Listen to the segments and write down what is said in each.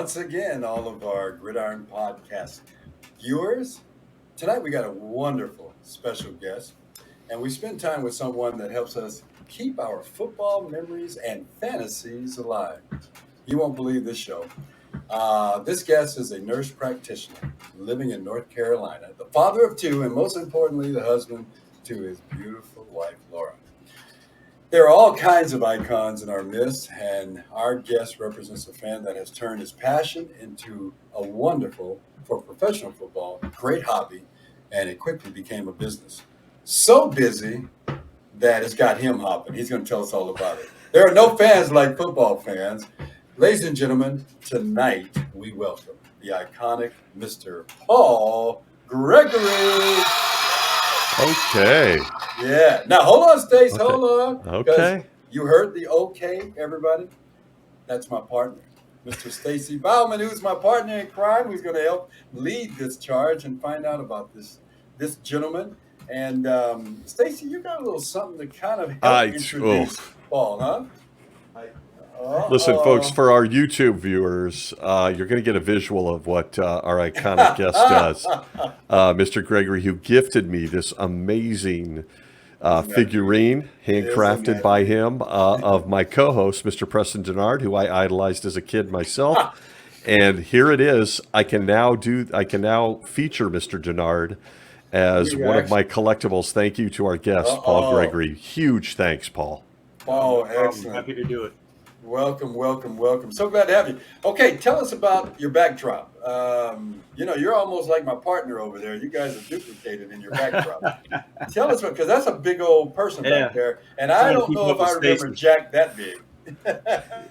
once again, all of our Gridiron podcast viewers. Tonight we got a wonderful special guest, and we spend time with someone that helps us keep our football memories and fantasies alive. You won't believe this show. This guest is a nurse practitioner living in North Carolina, the father of two, and most importantly, the husband to his beautiful wife, Laura. There are all kinds of icons in our midst, and our guest represents a fan that has turned his passion into a wonderful, for professional football, great hobby, and it quickly became a business. So busy that it's got him hopping. He's going to tell us all about it. There are no fans like football fans. Ladies and gentlemen, tonight we welcome the iconic Mr. Paul Gregory. Okay. Yeah. Now, hold on, Stace. Okay. Hold on. Okay. You heard the okay, everybody? That's my partner, Mr. Stacy Bauman, who's my partner in crime, who's going to help lead this charge and find out about this gentleman. And, Stacy, you got a little something to kind of help introduce Paul, huh? Listen, folks, for our YouTube viewers, you're going to get a visual of what our iconic guest does. Mr. Gregory, who gifted me this amazing figurine, handcrafted by him, of my co-host, Mr. Preston Denard, who I idolized as a kid myself. And here it is. I can now feature Mr. Denard as one of my collectibles. Thank you to our guest, Paul Gregory. Huge thanks, Paul. Oh, excellent. I'm happy to do it. Welcome. So glad to have you. Okay, tell us about your backdrop. You're almost like my partner over there. You guys are duplicated in your backdrop. Tell us, because that's a big old person back there. And I don't know if I remember Jack that big.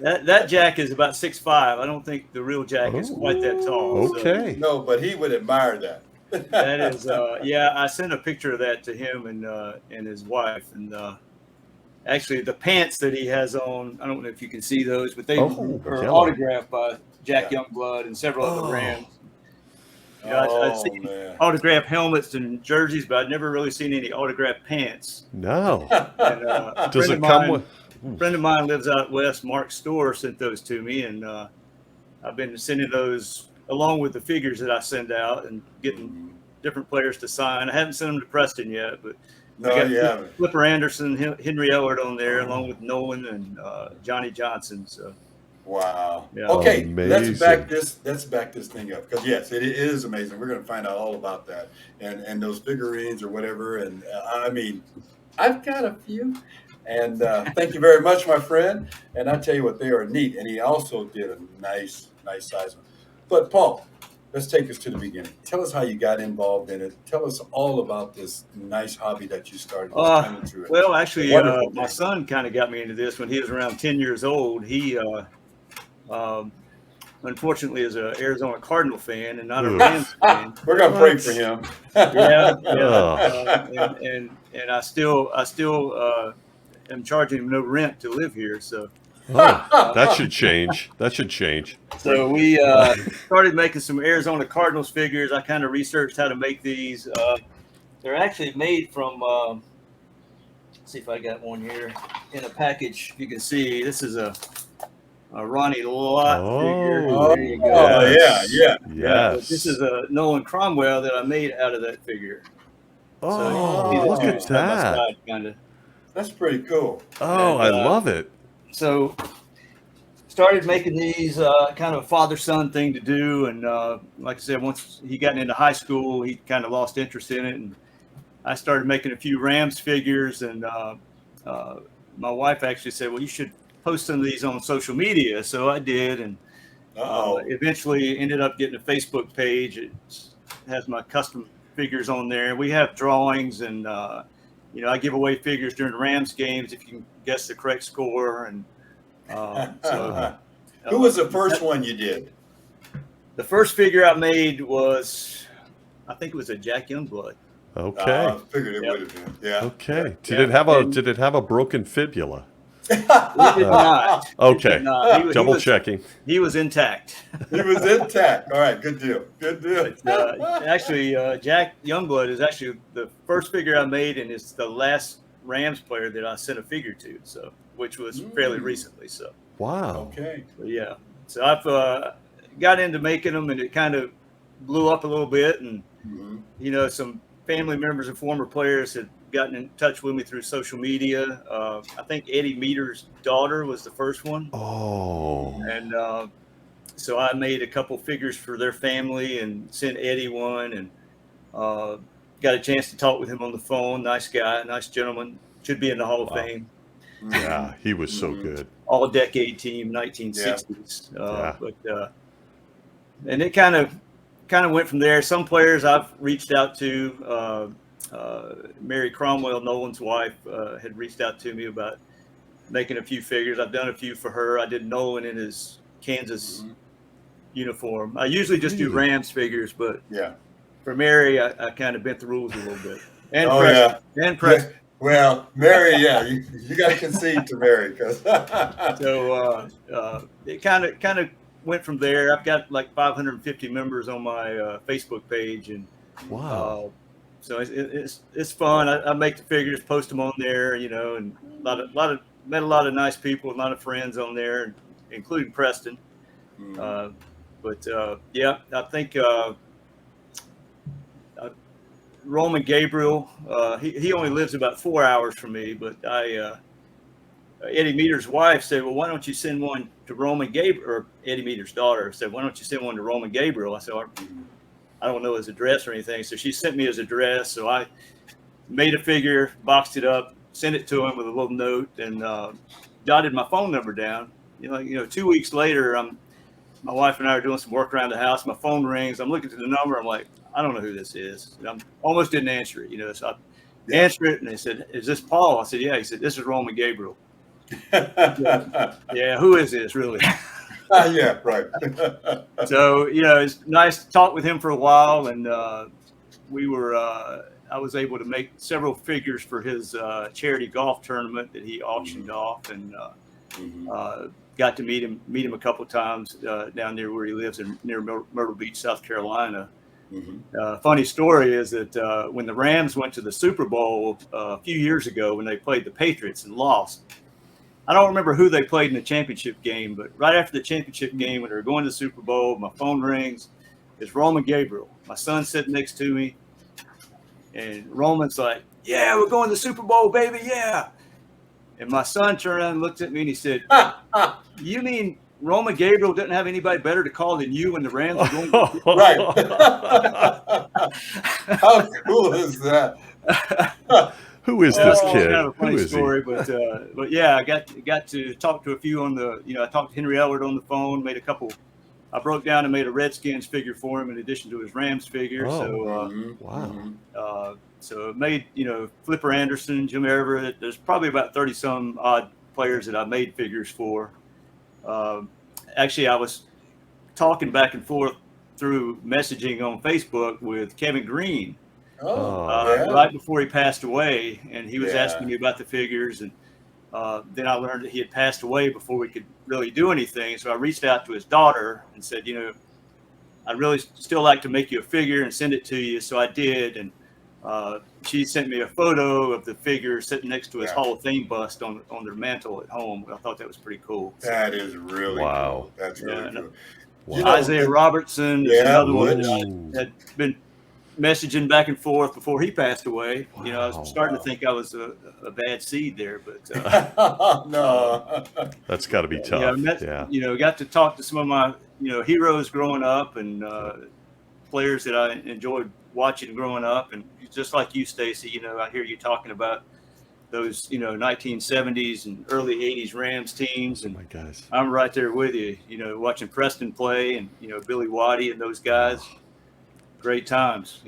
that Jack is about 6'5". I don't think the real Jack is quite that tall. Okay. So. No, but he would admire that. That is, I sent a picture of that to him and his wife. And actually, the pants that he has on, I don't know if you can see those, but they are autographed by Jack Youngblood and several other Rams. I've seen autographed helmets and jerseys, but I've never really seen any autographed pants. No. And, Does it come with? A friend of mine lives out west, Mark Storr, sent those to me, and I've been sending those along with the figures that I send out and getting different players to sign. I haven't sent them to Preston yet, but Flipper Anderson, Henry Ellard on there, along with Nolan and Johnny Johnson. So, wow. Yeah. Okay, amazing. let's back this thing up, because yes, it is amazing. We're going to find out all about that and those figurines or whatever. And I mean, I've got a few. And thank you very much, my friend. And I tell you what, they are neat. And he also did a nice size one. But Paul, let's take us to the beginning. Tell us how you got involved in it. Tell us all about this nice hobby that you started. Well, actually, my son kind of got me into this when he was around 10 years old. He, unfortunately, is an Arizona Cardinal fan and not a Rams fan. We're going to pray for him. And I still am charging him no rent to live here. So. That should change. So we started making some Arizona Cardinals figures. I kind of researched how to make these. They're actually made from, let's see if I got one here, in a package. You can see this is a Ronnie Lott figure. There you go. Yes. This is a Nolan Cromwell that I made out of that figure. Look at that. That's pretty cool. I love it. So started making these kind of a father-son thing to do. And like I said, once he got into high school, he kind of lost interest in it. And I started making a few Rams figures. And my wife actually said, well, you should post some of these on social media. So I did. And eventually ended up getting a Facebook page. It has my custom figures on there. We have drawings and I give away figures during the Rams games if you can guess the correct score. And who was the first one you did? The first figure I made was, I think it was a Jack Youngblood. Okay. I figured it would have been. Yeah. Okay. Did it have a broken fibula? It did not. Okay. Double checking. He was intact. He was intact. All right. Good deal. Actually, Jack Youngblood is actually the first figure I made, and it's the last Rams player that I sent a figure to. So, which was fairly recently. So. Wow. Okay. So, yeah. So I've got into making them, and it kind of blew up a little bit. And some family members and former players had gotten in touch with me through social media. I think Eddie Meter's daughter was the first one. Oh. And so I made a couple figures for their family and sent Eddie one, and got a chance to talk with him on the phone. Nice guy, nice gentleman. Should be in the Hall of Fame. Yeah, he was so good. All-decade team, 1960s. And it kind of went from there. Some players I've reached out to. Mary Cromwell, Nolan's wife, had reached out to me about making a few figures. I've done a few for her. I did Nolan in his Kansas uniform. I usually just do Rams figures, but for Mary, I kind of bent the rules a little bit. And and Preston. Well, Mary, you got to concede to Mary, because so it kind of went from there. I've got like 550 members on my Facebook page, and wow. So it's fun. I make the figures, post them on there, and met a lot of nice people, a lot of friends on there, including Preston. I think Roman Gabriel. He only lives about 4 hours from me, but Eddie Meter's wife said, "Well, why don't you send one to Roman Gabriel?" Or Eddie Meter's daughter said, "Why don't you send one to Roman Gabriel?" I said, "I don't know his address or anything." So she sent me his address. So I made a figure, boxed it up, sent it to him with a little note, and jotted my phone number down. 2 weeks later, my wife and I are doing some work around the house. My phone rings. I'm looking at the number. I'm like, I don't know who this is. And I almost didn't answer it. So I answered it, and they said, "Is this Paul?" I said, "Yeah." He said, "This is Roman Gabriel." Yeah, who is this really? Yeah, right. So it's nice to talk with him for a while, and I was able to make several figures for his charity golf tournament that he auctioned off, and got to meet him a couple of times down there where he lives near Myrtle Beach, South Carolina. Funny story is that when the Rams went to the Super Bowl a few years ago, when they played the Patriots and lost, I don't remember who they played in the championship game, but right after the championship game, when they were going to the Super Bowl, my phone rings. It's Roman Gabriel. My son's sitting next to me, and Roman's like, "Yeah, we're going to the Super Bowl, baby, yeah." And my son turned around and looked at me, and he said, "You mean Roman Gabriel didn't have anybody better to call than you when the Rams were going to?" Right. How cool is that? Who is this kid? Kind of a funny story, but yeah, I got to talk to a few on the. I talked to Henry Ellard on the phone. Made a couple. I broke down and made a Redskins figure for him in addition to his Rams figure. Wow. So it made Flipper Anderson, Jim Everett. There's probably about 30 some odd players that I made figures for. Actually, I was talking back and forth through messaging on Facebook with Kevin Green. Right before he passed away, and he was asking me about the figures, and then I learned that he had passed away before we could really do anything. So I reached out to his daughter and said, I'd really still like to make you a figure and send it to you. So I did, and she sent me a photo of the figure sitting next to his Hall of Fame bust on their mantle at home. I thought that was pretty cool. That is really cool. That's really cool. Isaiah Robertson is another one that had been messaging back and forth before he passed away. I was starting to think I was a bad seed there, but no, that's got to be tough. Got to talk to some of my heroes growing up, and players that I enjoyed watching growing up, and just like you, Stacy. I hear you talking about those 1970s and early 80s Rams teams, and I'm right there with you. Watching Preston play, and Billy Waddy and those guys. Great times.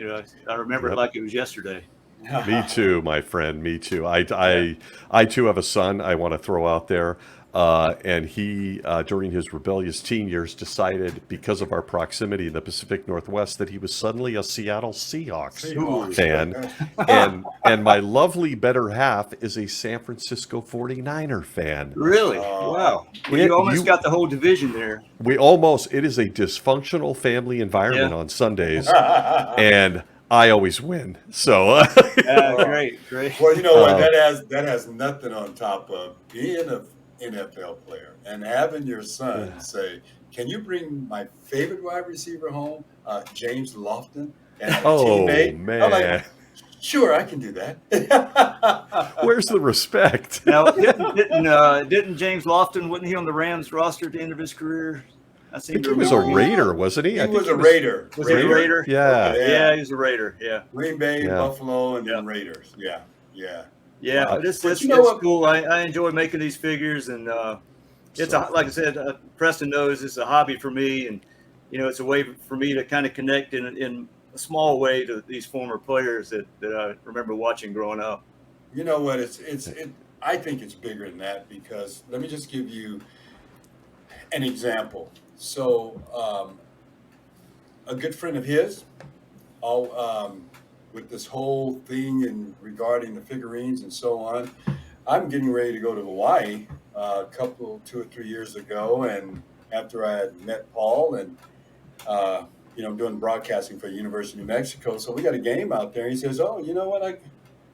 I remember it like it was yesterday. Me too, my friend. Me too. I too have a son I want to throw out there. And he, during his rebellious teen years, decided, because of our proximity in the Pacific Northwest, that he was suddenly a Seattle Seahawks fan. And my lovely better half is a San Francisco 49er fan. Really? Wow. Well, you almost got the whole division there. It is a dysfunctional family environment on Sundays. And I always win. So great. Well, what? That has nothing on top of being a NFL player, and having your son say, "Can you bring my favorite wide receiver home, James Lofton, and a Oh teammate?" I'm like, man, "Sure, I can do that." where's the respect? Now, didn't James Lofton, wasn't he on the Rams roster at the end of his career? I I seem think to he was a remember him. Raider, wasn't he? He I think was a Raider. Was he a Raider? Yeah. Okay. Yeah, he was a Raider. Yeah. Green Bay, Yeah. Buffalo, and Yeah. then Raiders. Yeah, yeah. Yeah, Wow. but it's But you know what? cool. I enjoy making these figures, and it's So like I said, Preston knows it's a hobby for me, and it's a way for me to kind of connect in a small way to these former players that I remember watching growing up. You know what? I think it's bigger than that, because let me just give you an example. So, a good friend of his, with this whole thing and regarding the figurines and so on, I'm getting ready to go to Hawaii 2 or 3 years ago, and after I had met Paul and doing broadcasting for the University of New Mexico, so we got a game out there. He says, "Oh, you know what? I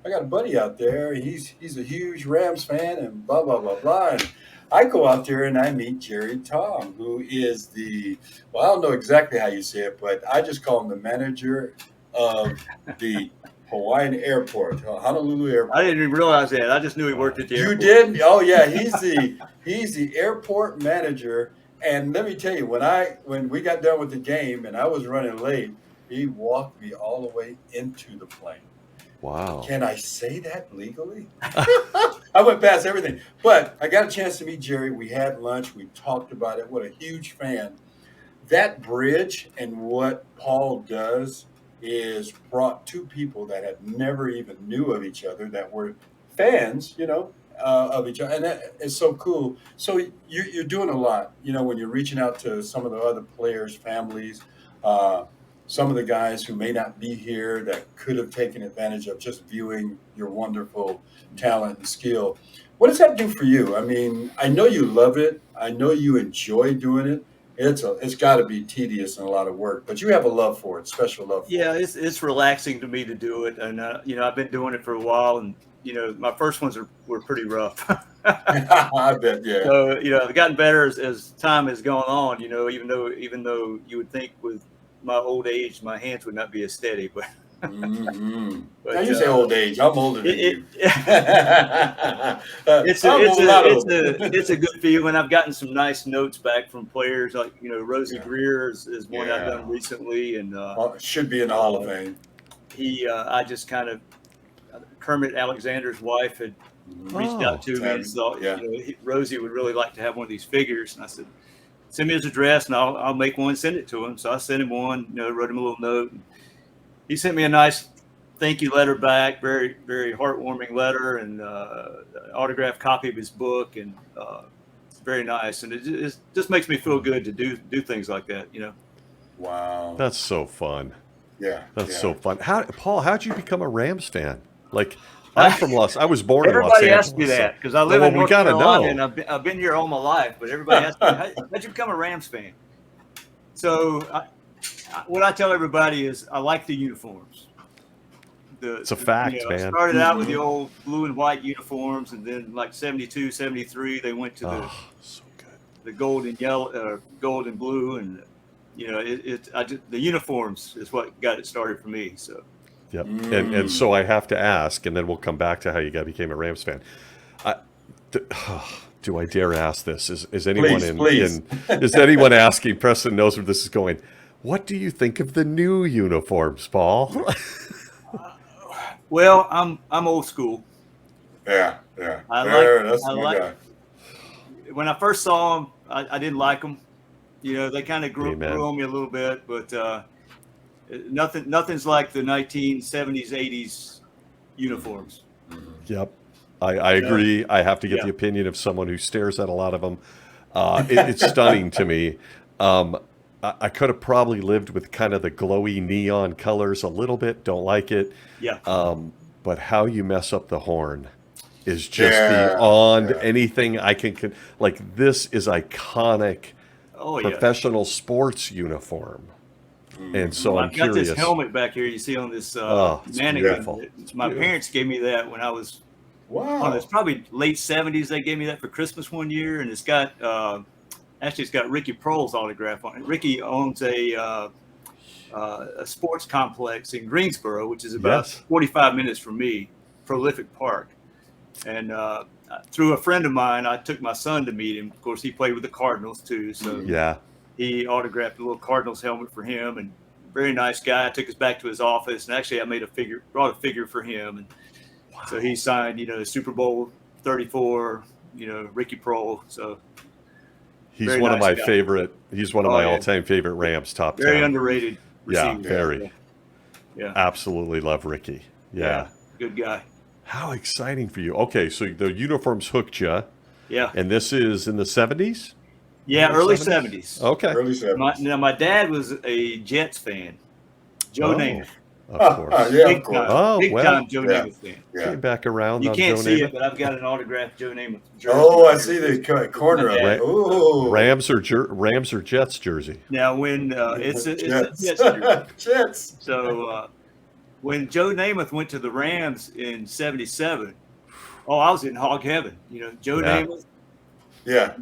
got a buddy out there. He's a huge Rams fan, and blah blah blah blah." And I go out there and I meet Jerry Tom, who is I don't know exactly how you say it, but I just call him the manager of the Hawaiian airport, Honolulu airport. I didn't even realize that. I just knew he worked at the airport. You did? Oh yeah, he's the airport manager. And let me tell you, when we got done with the game and I was running late, he walked me all the way into the plane. wow. Can I say that legally? I went past everything. But I got a chance to meet Jerry. We had lunch. We talked about it. What a huge fan. That bridge and what Paul does is brought two people that had never even knew of each other, that were fans, of each other. And that is so cool. So you're doing a lot, when you're reaching out to some of the other players' families, some of the guys who may not be here that could have taken advantage of just viewing your wonderful talent and skill. What does that do for you? I mean, I know you love it. I know you enjoy doing it. It's got to be tedious and a lot of work, but you have a love for it, special love for Yeah, it. it's relaxing to me to do it, and I've been doing it for a while, and my first ones were pretty rough. I bet, yeah. So I've gotten better as time has gone on. Even though you would think with my old age, my hands would not be as steady, but Mm-hmm. but Now you say old age. I'm older than you. it's a good feeling. I've gotten some nice notes back from players like Rosie Yeah. Greer is one I've Yeah. done recently, and Should be in the Hall of Fame. I just kind of Kermit Alexander's wife had reached out to me and thought Yeah. Rosie would really like to have one of these figures, and I said, send me his address and I'll make one and send it to him. So I sent him one, wrote him a little note. And he sent me a nice thank you letter back, very, very heartwarming letter, and autographed copy of his book, and it's very nice. And it just makes me feel good to do things like that, Wow. That's so fun. Yeah. That's so fun. Paul, how'd you become a Rams fan? Like, I was born in Los Everybody Angeles. asks me that because I live Well, in we North gotta Carolina, know. and I've been here all my life. But everybody asks me, how'd you become a Rams fan? So what I tell everybody is I like the uniforms. It's a fact, I man. started out with the old blue and white uniforms, and then like 72, 73, they went to So good. the gold and yellow, gold and blue, and the uniforms is what got it started for me. So. Yep. And so I have to ask, and then we'll come back to how you became a Rams fan. Do I dare ask this? Is anyone Please. Is anyone asking? Preston knows where this is going. What do you think of the new uniforms, Paul? Well, I'm old school. Yeah. That's my guy. When I first saw them, I didn't like them. They kind of grew on me a little bit, but nothing's like the 1970s, 80s uniforms. Yep. I agree. I have to get the opinion of someone who stares at a lot of them. It's stunning to me. I could have probably lived with kind of the glowy neon colors a little bit. Don't like it. Yeah. But how you mess up the horn is just beyond anything I can. Like, this is iconic professional sports uniform. And so I'm curious. I've got this helmet back here you see on this mannequin. My parents gave me that when I was Wow. It's probably late 70s. They gave me that for Christmas one year, and it's got actually it's got Ricky Proehl's autograph on it. Ricky owns a sports complex in Greensboro, which is about 45 minutes from me, prolific park. And through a friend of mine, I took my son to meet him. Of course, he played with the Cardinals too, so he autographed a little Cardinals helmet for him. And very nice guy. I took us back to his office, and actually, I brought a figure for him, and so he signed, Super Bowl 34, Ricky Proehl. So he's one of my favorite. He's one of my all-time favorite Rams. Top 10. Very underrated receiver. Yeah, very. Yeah, absolutely love Ricky. Yeah, good guy. How exciting for you. Okay, so the uniforms hooked you. Yeah. And this is in the 70s? Yeah, early 70s. Okay. Early 70s. My dad was a Jets fan. Joe Namath. Of course. Big time Joe Namath fan. Came back around. You can't Joe see Namath. it, but I've got an autographed Joe Namath jersey. Oh, I see the corner of it. Ooh. Rams or Jets jersey? Now, when it's a Jets. Jets jersey. Jets. So when Joe Namath went to the Rams in '77, I was in hog heaven. Joe Namath. Yeah.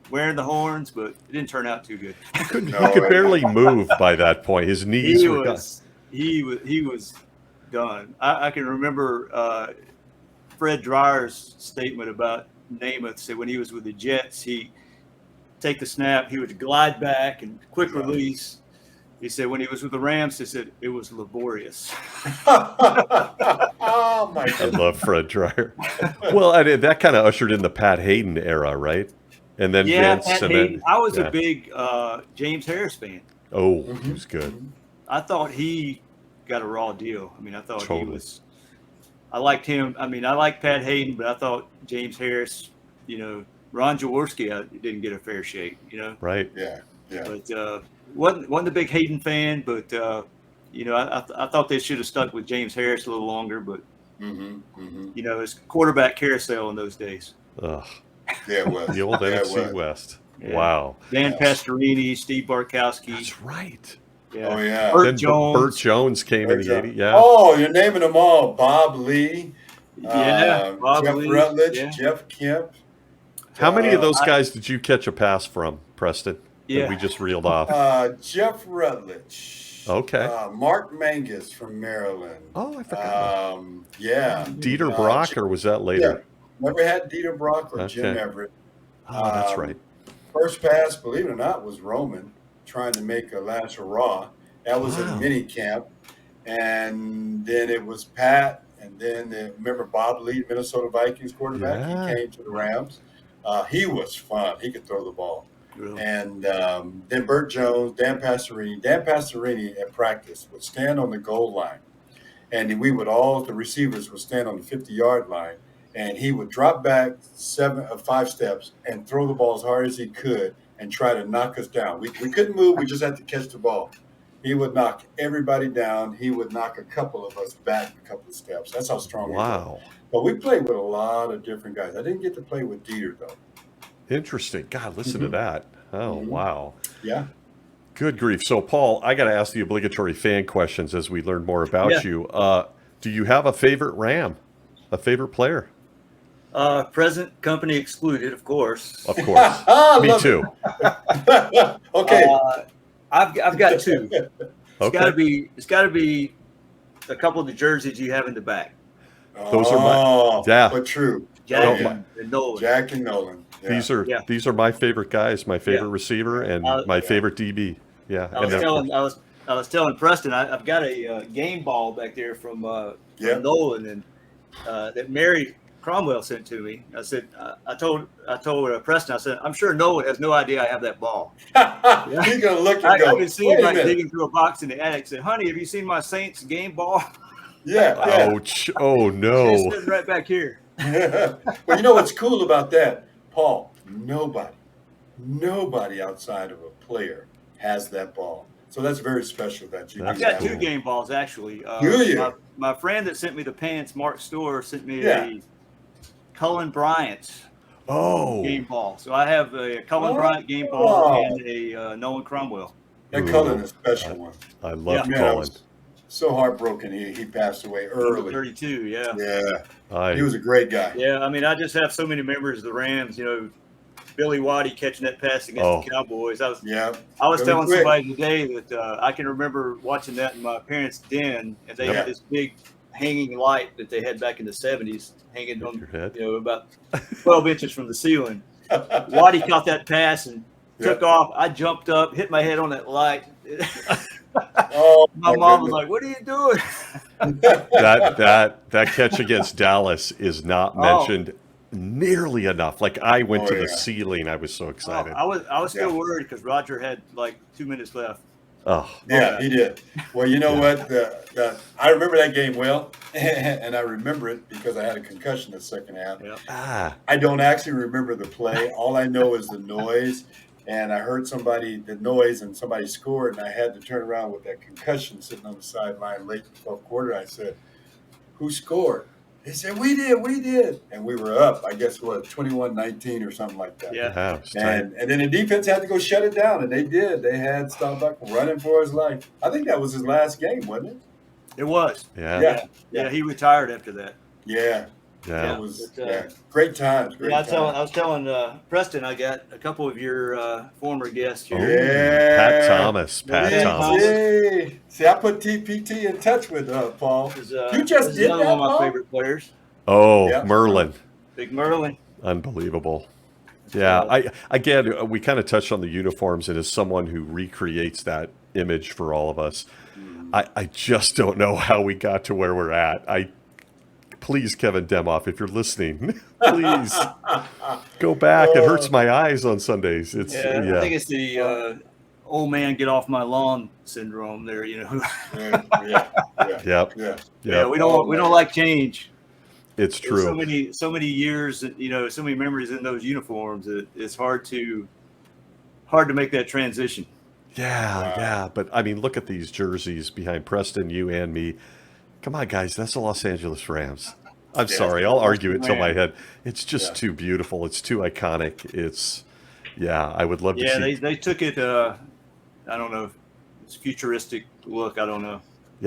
Wearing the horns, but it didn't turn out too good. He could barely move by that point. His knees were done. He was done. I can remember Fred Dreyer's statement about Namath. Said when he was with the Jets, he take the snap, he would glide back and quick release. He said when he was with the Rams, he said it was laborious. Oh my God. I love Fred Dreyer. Well, that kind of ushered in the Pat Hayden era, right? And then Vince. Pat and Hayden. then, I was a big James Harris fan. Oh, he was good. I thought he got a raw deal. I mean, I thought he was. I liked him. I mean, I liked Pat Hayden, but I thought James Harris. Ron Jaworski, I didn't get a fair shake. Right. Yeah. But wasn't a big Hayden fan, but I thought they should have stuck with James Harris a little longer. But it's quarterback carousel in those days. Ugh. Yeah, it was. The old NFC West. Yeah. Wow. Dan Pastorini, Steve Barkowski. That's right. Yeah. Oh yeah. Burt Jones. Burt Jones came in the 80s. Yeah. Oh, you're naming them all. Bob Lee. Bob Jeff Lee, Rutledge. Jeff Kemp. How many of those guys did you catch a pass from, Preston? Yeah. That we just reeled off. Jeff Rutledge. Okay. Mark Mangus from Maryland. Oh, I forgot. Yeah. Dieter Brock, or was that later? Yeah. Never had Dieter Brock or Jim Everett. Oh, that's right. First pass, believe it or not, was Roman trying to make a last hurrah. That was in mini camp. And then it was Pat. And then remember Bob Lee, Minnesota Vikings quarterback? Yeah. He came to the Rams. He was fun. He could throw the ball. Really? And then Burt Jones, Dan Pastorini at practice would stand on the goal line. And the receivers would stand on the 50-yard line. And he would drop back 5 steps and throw the ball as hard as he could and try to knock us down. We couldn't move. We just had to catch the ball. He would knock everybody down. He would knock a couple of us back a couple of steps. That's how strong he was. But we played with a lot of different guys. I didn't get to play with Dieter, though. Interesting. God, listen to that. Oh, wow. Yeah. Good grief. So, Paul, I got to ask the obligatory fan questions as we learn more about you. Do you have a favorite Ram? A favorite player? Present company excluded, of course. Of course. Me too. Okay. I've got two. Okay. It's got to be a couple of the jerseys you have in the back. Those are my but true. Jack and Nolan. Jack and Nolan. Yeah. These are my favorite guys, my favorite receiver, and my favorite DB. Yeah. I was telling Preston I have got a game ball back there from Nolan and that Mary Cromwell sent to me. I said I told Preston, I said, I'm sure Nolan has no idea I have that ball. He's gonna look and go. I can see him digging through a box in the attic. Said, honey, have you seen my Saints game ball? Yeah. Ouch. Oh no. It's sitting right back here. Well, you know what's cool about that, Paul? Nobody outside of a player has that ball. So that's very special that you. I've got two game balls actually. Do you? My friend that sent me the pants, Mark Storr, sent me a Cullen Bryant game ball. So I have a Cullen Bryant game ball and a Nolan Cromwell. That Cullen is a special one. I love Cullen. so heartbroken. He passed away early. 32, yeah. Yeah. He was a great guy. Yeah, I mean, I just have so many memories of the Rams. You know, Billy Waddy catching that pass against the Cowboys. I was really telling quick. somebody today that I can remember watching that in my parents' den, and they had this big hanging light that they had back in the 70s hanging on, about 12 inches from the ceiling. Waddy caught that pass and took off. I jumped up, hit my head on that light. My mom was like, "What are you doing?" that catch against Dallas is not mentioned nearly enough. Like I went to the ceiling. I was so excited. I was still worried because Roger had like 2 minutes left. He did. Well, you know what? I remember that game well, and I remember it because I had a concussion the second half. I don't actually remember the play. All I know is the noise, and I heard the noise, and somebody scored, and I had to turn around with that concussion sitting on the sideline late in the fourth quarter. I said, "Who scored?" They said, we did. And we were up, I guess, 21-19 or something like that. And then the defense had to go shut it down, and they did. They had Staubach running for his life. I think that was his last game, wasn't it? It was. Yeah, he retired after that. It was great times. I was telling Preston, I got a couple of your former guests here. Pat Thomas. See, I put TPT in touch with Paul. You just did another that, one of my Paul? favorite players. Merlin. Big Merlin. Unbelievable. Yeah, we kind of touched on the uniforms, and as someone who recreates that image for all of us, I just don't know how we got to where we're at. Please, Kevin Demoff, if you're listening, please go back. It hurts my eyes on Sundays. I think it's the old man get off my lawn syndrome there, you know. We don't like change. It's true. So many years, so many memories in those uniforms. It's hard to make that transition. But I mean, look at these jerseys behind Preston, you and me. Come on, guys, that's the Los Angeles Rams. I'm sorry, I'll argue it till my head. It's just too beautiful. It's too iconic. I would love to see. They took it, I don't know, it's futuristic look. I don't know.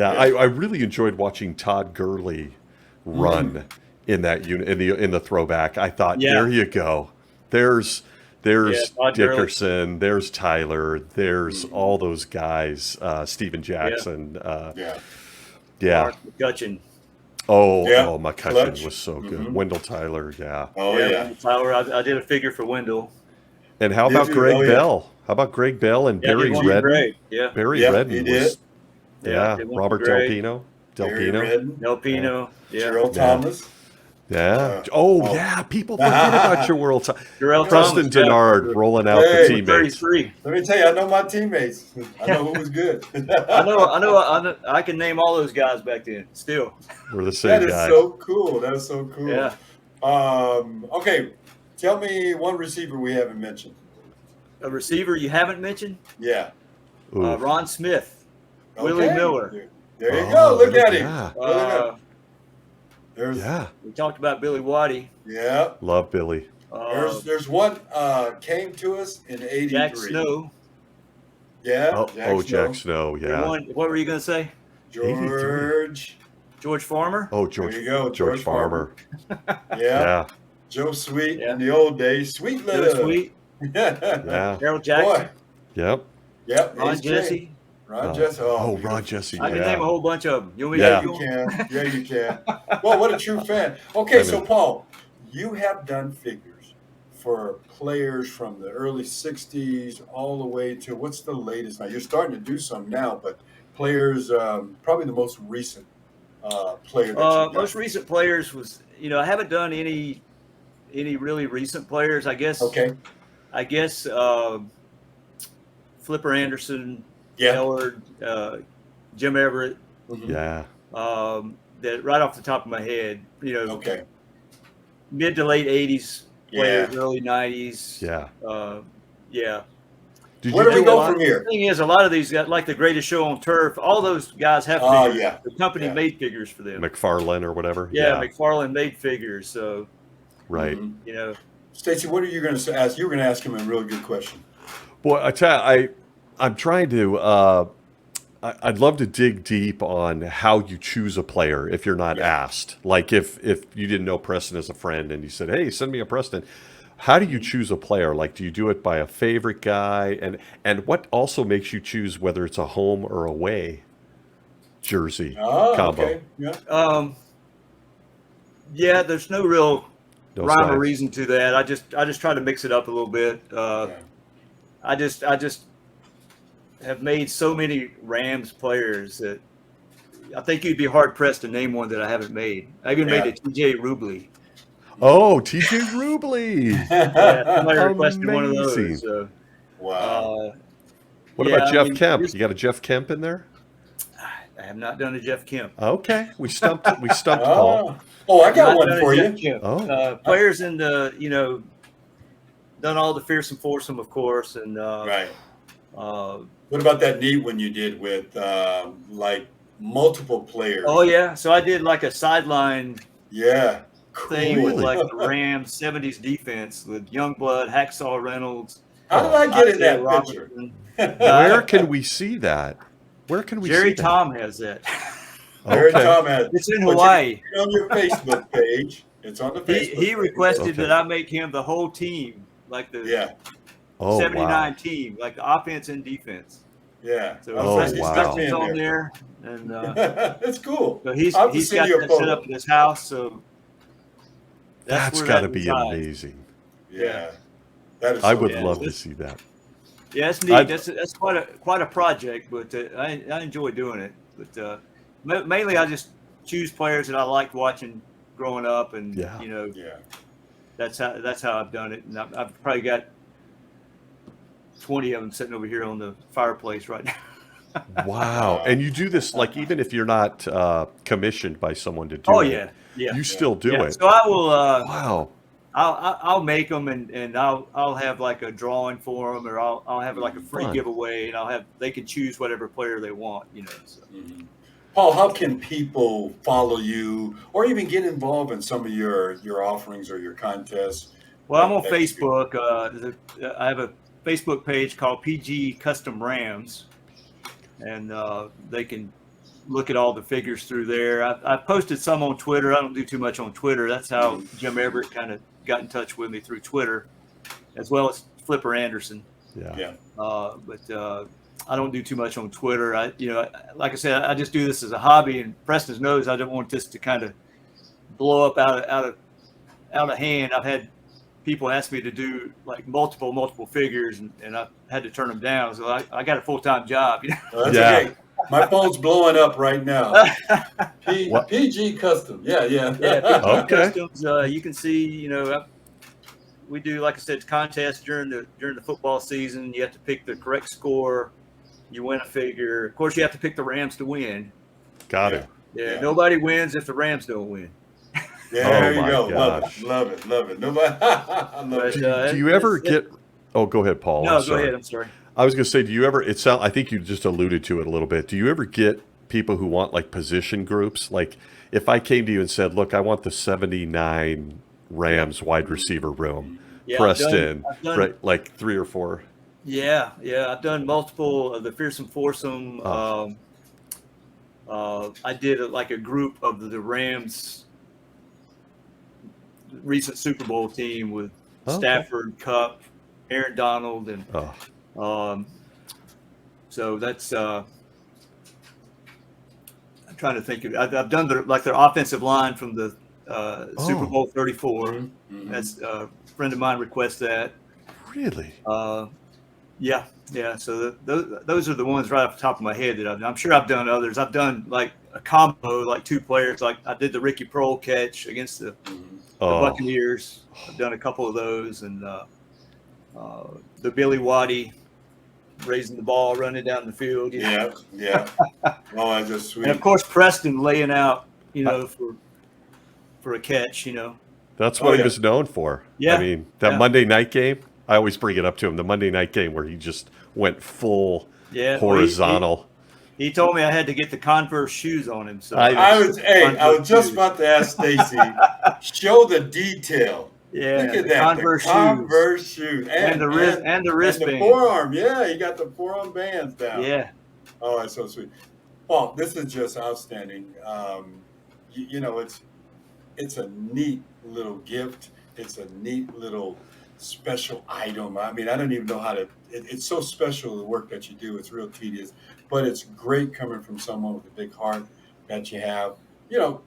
I really enjoyed watching Todd Gurley run in that unit, in the throwback. I thought, there you go. There's Dickerson, there's Tyler, there's all those guys, Steven Jackson. Mark McCutcheon. McCutcheon was so good. Wendell Tyler, Tyler, I did a figure for Wendell. And how about Greg Bell? How about Greg Bell and Barry Redden? Barry Redden was. Robert Delpino. Gerald Thomas. People forget about your World Cup. Preston Thomas, Denard rolling out the teammates. 33. Let me tell you, I know my teammates. I know who was good. I know. I can name all those guys back then. Still, we're the same guys. That is so cool. Yeah. Okay, tell me one receiver we haven't mentioned. A receiver you haven't mentioned? Yeah. Ron Smith, Willie Miller. There you go. Look at him. We talked about Billy Waddy. Yeah. Love Billy. There's one came to us in '83. Jack Snow. Yeah. Jack Snow. Yeah. What were you going to say? George Farmer. There you go. George Farmer. Yeah. Joe Sweet in the old days. Sweet little. Joe Sweet. Harold Jackson. Boy. Yep. Ron Jesse. Ron Jesse. Ron Jesse. I can name a whole bunch of them. You can. Yeah, you can. Well, what a true fan. Okay, so Paul, you have done figures for players from the early 60s all the way to what's the latest now? You're starting to do some now, but players, probably the most recent player. Most recent players was, I haven't done any really recent players, I guess. Okay. I guess Flipper Anderson, Howard, Jim Everett. Yeah. That right off the top of my head, mid to late 80s players, early 90s. Yeah. Where do we go from here? The thing is, a lot of these guys, like the Greatest Show on Turf, all those guys have figures. The company made figures for them. McFarlane or whatever. McFarlane made figures. So, right. Stacey, what are you going to ask? You were going to ask him a real good question. Boy, I'm trying to. I'd love to dig deep on how you choose a player if you're not asked. Like if you didn't know Preston as a friend and you said, "Hey, send me a Preston." How do you choose a player? Like, do you do it by a favorite guy? And what also makes you choose whether it's a home or away jersey combo? Okay. Yeah. Yeah, there's no real No rhyme or science. reason to that. I just try to mix it up a little bit. I just have made so many Rams players that I think you'd be hard pressed to name one that I haven't made. I even made a TJ Rubley. Oh, TJ Rubley. Yeah, somebody requested one of Amazing. those. So, Wow. What yeah, about I Jeff mean, Kemp? You got a Jeff Kemp in there? I have not done a Jeff Kemp. Okay, we stumped Paul. Oh, I got Not one done a for Jeff you. Kemp. Oh. Players in the done all the fearsome foursome, of course, and Right. uh, What about that neat one you did with like multiple players? oh yeah, so I did like a sideline Yeah. thing with Really? like the Rams '70s defense with Youngblood, Hacksaw Reynolds. How did I get in Isaiah that picture? Robertson. Where can we see that? Where can we Jerry see that? Tom has that. Jared Okay. Tom has. It's in But you Hawaii. can get it on your Facebook page. It's on the Facebook He page. requested Okay. that I make him the whole team, like the Yeah. Oh, 79 wow. team, like the offense and defense. Yeah. So Oh, Preston wow. Preston's on there, and That's cool. so he's I'll have to he's send got you a that set photo. up in his house. So That's where got to that be resides. amazing. Yeah. That is I so would Yeah, love to it's- see that. Yeah, it's neat. I'd- That's quite a project, but I enjoy doing it. But mainly I just choose players that I liked watching growing up, and Yeah. Yeah. that's how I've done it. And I've probably got 20 of them sitting over here on the fireplace right now. Wow. And you do this like even if you're not commissioned by someone to do Oh it. yeah. You still do Yeah. it. So I will. Wow. I'll make them and I'll have like a drawing for them, or I'll have like a free Fun. giveaway, and they can choose whatever player they want. So. Mhm. Paul, how can people follow you or even get involved in some of your offerings or your contests? Well, I'm on That you- Facebook. I have a Facebook page called PG Custom Rams, and they can look at all the figures through there. I posted some on Twitter. I don't do too much on Twitter. That's how Jim Everett kind of got in touch with me, through Twitter, as well as Flipper Anderson. Yeah. Yeah. But I don't do too much on Twitter. Like I said, I just do this as a hobby, and Preston knows I don't want this to kind of blow up out of hand. I've had people ask me to do like multiple figures, and I've had to turn them down. So I got a full-time job. That's Yeah. okay. My phone's blowing up right now. What? PG Custom. Yeah. Yeah, Okay. Customs. You can see, we do, like I said, contests during the football season. You have to pick the correct score. You win a figure. Of course, you have to pick the Rams to win. Got it. Yeah, Yeah. nobody wins if the Rams don't win. There Oh you my go. gosh. Love it. Nobody. I love But, it. Do you ever get Oh, go ahead, Paul. No, I'm go sorry. ahead. I'm sorry. I was going to say, do you ever, I think you just alluded to it a little bit. Do you ever get people who want like position groups? Like if I came to you and said, look, I want the 79 Rams wide receiver room, Yeah, Preston, I've done- right, like 3 or 4. Yeah. I've done multiple of the Fearsome Foursome. Oh. I did like a group of the Rams recent Super Bowl team with Okay. Stafford, Cup, Aaron Donald, and Oh, so that's. I'm trying to think of. I've done their offensive line from the Super Bowl 34. Mhm. That's a friend of mine requests that. really? Yeah. So those are the ones right off the top of my head that I'm sure I've done others. I've done like a combo, like 2 players. Like I did the Ricky Prohl catch against the Oh, Buccaneers. I've done a couple of those, and the Billy Waddy raising the ball, running down the field. Yeah. Oh, that's just sweet. And of course Preston laying out, for a catch. that's Oh, what he yeah. was known for. Yeah. I mean, that Yeah. Monday night game, I always bring it up to him, the Monday night game where he just went full Yeah, horizontal. He told me I had to get the Converse shoes on him. So I was just about to ask Stacy, show the detail. yeah, Look at the that. Converse the Converse shoes. and the wristband. the forearm. Yeah, you got the forearm bands down. Yeah, Oh, that's so sweet. Paul, this is just outstanding. It's a neat little gift. It's a neat little special item. I mean, I don't even know how to. It's so special, the work that you do. It's real tedious, but it's great coming from someone with a big heart that you have. You know,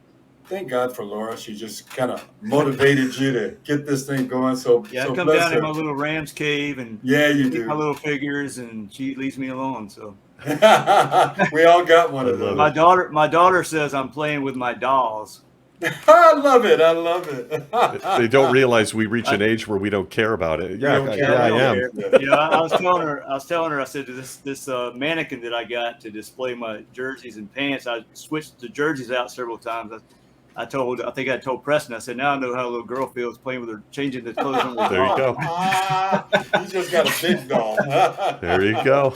thank God for Laura. She just kind of motivated you to get this thing going. So, Yeah, so I come bless down in her. my little Rams cave and Yeah, you get my do. little figures, and she leaves me alone. So We all got one I of love those. my daughter says I'm playing with my dolls. I love it. I love it. They don't realize we reach an I- age where we don't care about it. You don't care I about am. it. Yeah. You know, I was telling her, I said, this mannequin that I got to display my jerseys and pants, I switched the jerseys out several times. I think I told Preston, I said, now I know how a little girl feels playing with her, changing the clothes on her There you doll. go. You just got a big doll. There you go.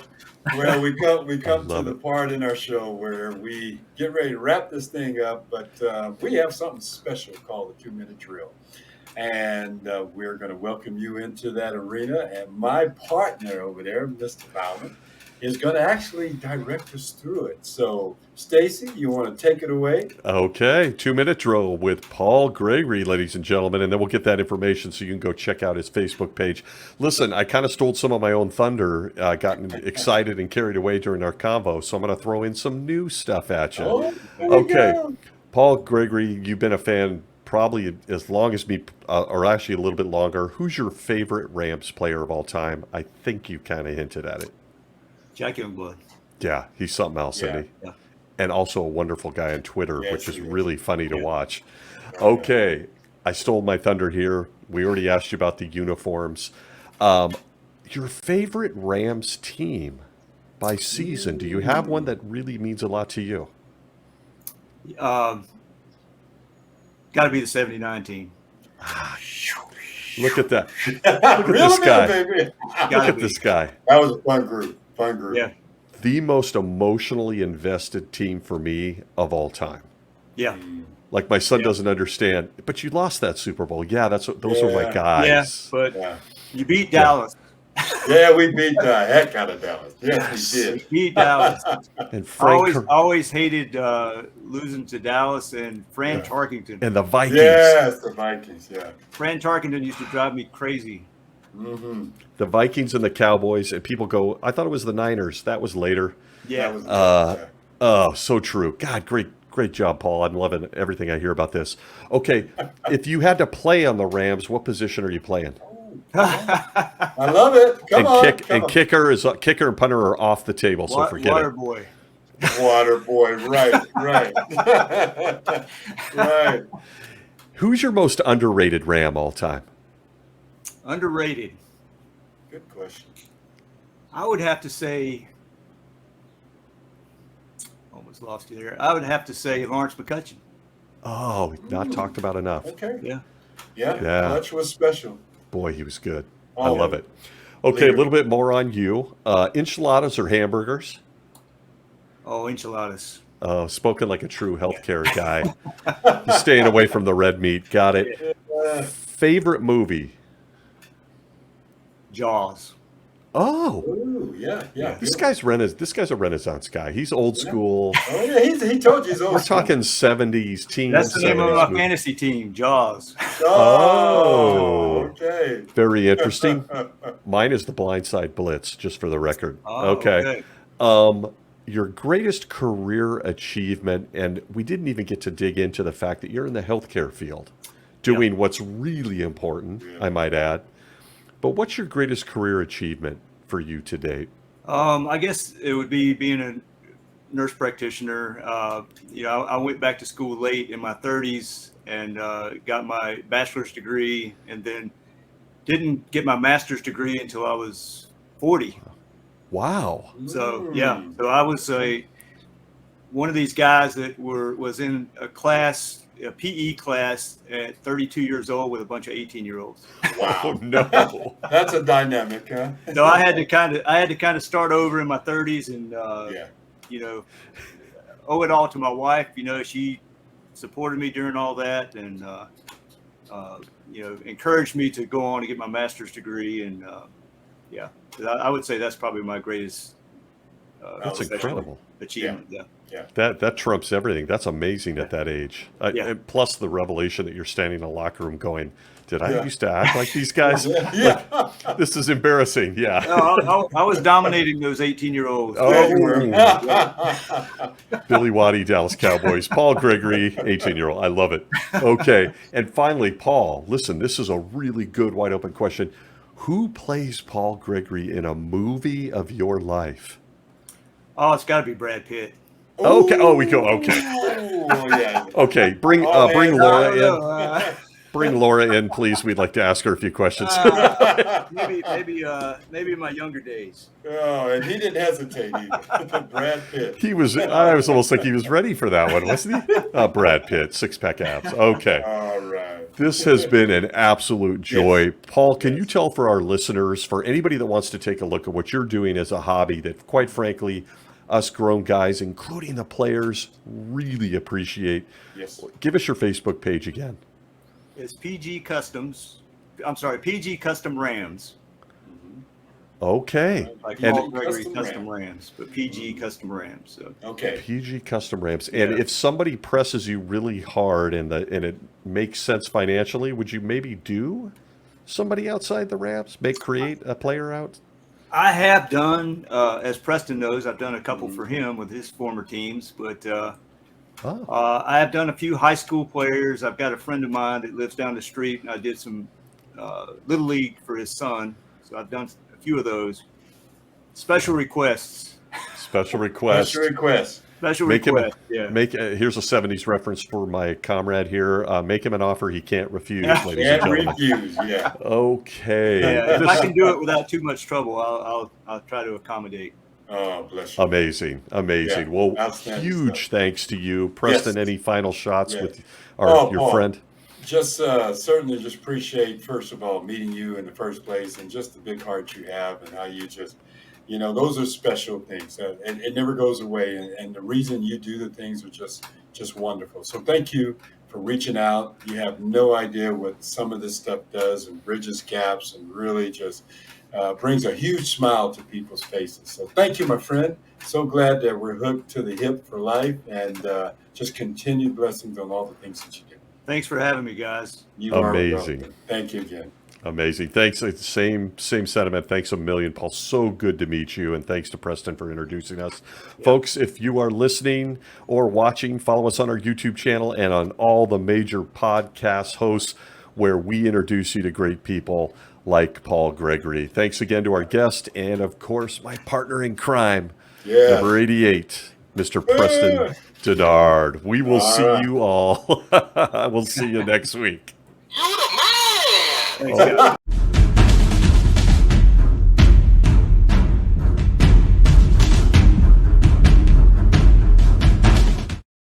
Well, we come to love the it. part in our show where we get ready to wrap this thing up, but we have something special called the 2-minute drill. And we're going to welcome you into that arena. And my partner over there, Mr. Bowman, is going to actually direct us through it. So, Stacy, you want to take it away? Okay, 2-minute drill with Paul Gregory, ladies and gentlemen, and then we'll get that information so you can go check out his Facebook page. Listen, I kind of stole some of my own thunder, gotten excited and carried away during our convo, so I'm going to throw in some new stuff at you. Oh, there we Okay, go. Paul Gregory, you've been a fan probably as long as me, or actually a little bit longer. Who's your favorite Rams player of all time? I think you kind of hinted at it. Jack Youngblood. Yeah, he's something else, isn't he? Yeah. And also a wonderful guy on Twitter, Yes, which is he is. really funny to watch. Oh, yeah. Okay, I stole my thunder here. We already asked you about the uniforms. Your favorite Rams team by season? Do you have one that really means a lot to you? Got to be the 79 team. Look at that. Reel this him in, guy. baby. Look Gotta at be. this guy. That was a fun group. Fun group. Yeah. The most emotionally invested team for me of all time. Yeah. Like my son Yeah. doesn't understand, but you lost that Super Bowl. Yeah, those are my Yeah. guys. Yeah. But Yeah. you beat Dallas. Yeah, we beat the heck out of Dallas. Yes, we You did. beat Dallas. And I Frank always hated losing to Dallas and Fran Yeah. Tarkington. and the Vikings. Yes, the Vikings. Yeah. Fran Tarkington used to drive me crazy. Mm-hmm. The Vikings and the Cowboys, and people go, I thought it was the Niners. That was later. Yeah. That was Uh, Oh, so true. God, great job, Paul. I'm loving everything I hear about this. Okay, if you had to play on the Rams, what position are you playing? I love it. Come on. Come on. Kicker and punter are off the table, so forget Water it. boy. Water boy. Right. Right. Who's your most underrated Ram all time? Underrated. Good question. I would have to say, almost lost you there. I would have to say Lawrence McCutcheon. Oh, not talked about enough. Okay. Yeah. Yeah. Yeah. Clutch was special. Boy, he was good. I Oh, love yeah. it. Okay, Leader. a little bit more on you. Enchiladas or hamburgers? Oh, enchiladas. Spoken like a true healthcare guy. Just staying away from the red meat. Got it. Favorite movie? Jaws. Oh, Ooh, yeah. this guy's a Renaissance guy. He's old school. Oh yeah, he told you he's old. We're school. talking 70s, teens. That's the name of 70s my movie. fantasy team, Jaws. Oh, okay. Very interesting. Mine is the Blindside Blitz, just for the record. Oh, Okay. Your greatest career achievement, and we didn't even get to dig into the fact that you're in the healthcare field, doing what's really important, I might add. But what's your greatest career achievement for you to date? I guess it would be being a nurse practitioner. I went back to school late in my 30s and got my bachelor's degree, and then didn't get my master's degree until I was 40. Wow. So so I was one of these guys that was in a PE class at 32 years old with a bunch of 18-year-olds. Wow. Oh, no. That's a dynamic, huh? So I had to kind of start over in my 30s and owe it all to my wife. She supported me during all that and encouraged me to go on and get my master's degree. And I would say that's probably my greatest That's incredible. achievement. Yeah. That trumps everything. That's amazing at that age. And plus the revelation that you're standing in a locker room going, did I used to act like these guys? Like, this is embarrassing. Yeah. I was dominating those 18-year-olds. Billy Waddy, Dallas Cowboys. Paul Gregory, 18-year-old. I love it. Okay. And finally, Paul, listen, this is a really good wide open question. Who plays Paul Gregory in a movie of your life? Oh, it's got to be Brad Pitt. Okay. Oh, we go. Okay. Okay. Bring Laura in. Bring Laura in, please. We'd like to ask her a few questions. Maybe in my younger days. Oh, and he didn't hesitate either. Brad Pitt. He was. I was almost like he was ready for that one, wasn't he? Brad Pitt, six-pack abs. Okay. All right. This has been an absolute joy. Yes. Paul, can you tell for our listeners, for anybody that wants to take a look at what you're doing as a hobby that, quite frankly, us grown guys, including the players, really appreciate. Yes. Give us your Facebook page again. It's PG Customs. I'm sorry, PG Custom Rams. Okay. Like Paul Gregory Custom Rams, but PG Custom Rams. So. Okay. PG Custom Rams. And if somebody presses you really hard and it makes sense financially, would you maybe do somebody outside the Rams? Create a player out? I have done, as Preston knows, I've done a couple for him with his former teams, but I have done a few high school players. I've got a friend of mine that lives down the street, and I did some Little League for his son. So I've done a few of those. Special requests. Special request. Here's a 70s reference for my comrade here. Make him an offer he can't refuse, ladies and gentlemen. Refuse, yeah. Okay. Yeah, if I can do it without too much trouble, I'll try to accommodate. Oh, bless you. Amazing. Yeah, well, huge thanks to you. Preston, any final shots with your friend? Just certainly just appreciate, first of all, meeting you in the first place and just the big heart you have and how you just, those are special things. And it never goes away. And the reason you do the things are just wonderful. So thank you for reaching out. You have no idea what some of this stuff does and bridges gaps and really just brings a huge smile to people's faces. So thank you, my friend. So glad that we're hooked to the hip for life and just continued blessings on all the things that you do. Thanks for having me, guys. You are amazing. Thank you again. Amazing. Thanks. Same sentiment. Thanks a million, Paul. So good to meet you. And thanks to Preston for introducing us. Yeah. Folks, if you are listening or watching, follow us on our YouTube channel and on all the major podcast hosts where we introduce you to great people like Paul Gregory. Thanks again to our guest and, of course, my partner in crime, number 88, Mr. Preston Dennard. We will see you all. We'll see you next week. You the man! Thanks, guys.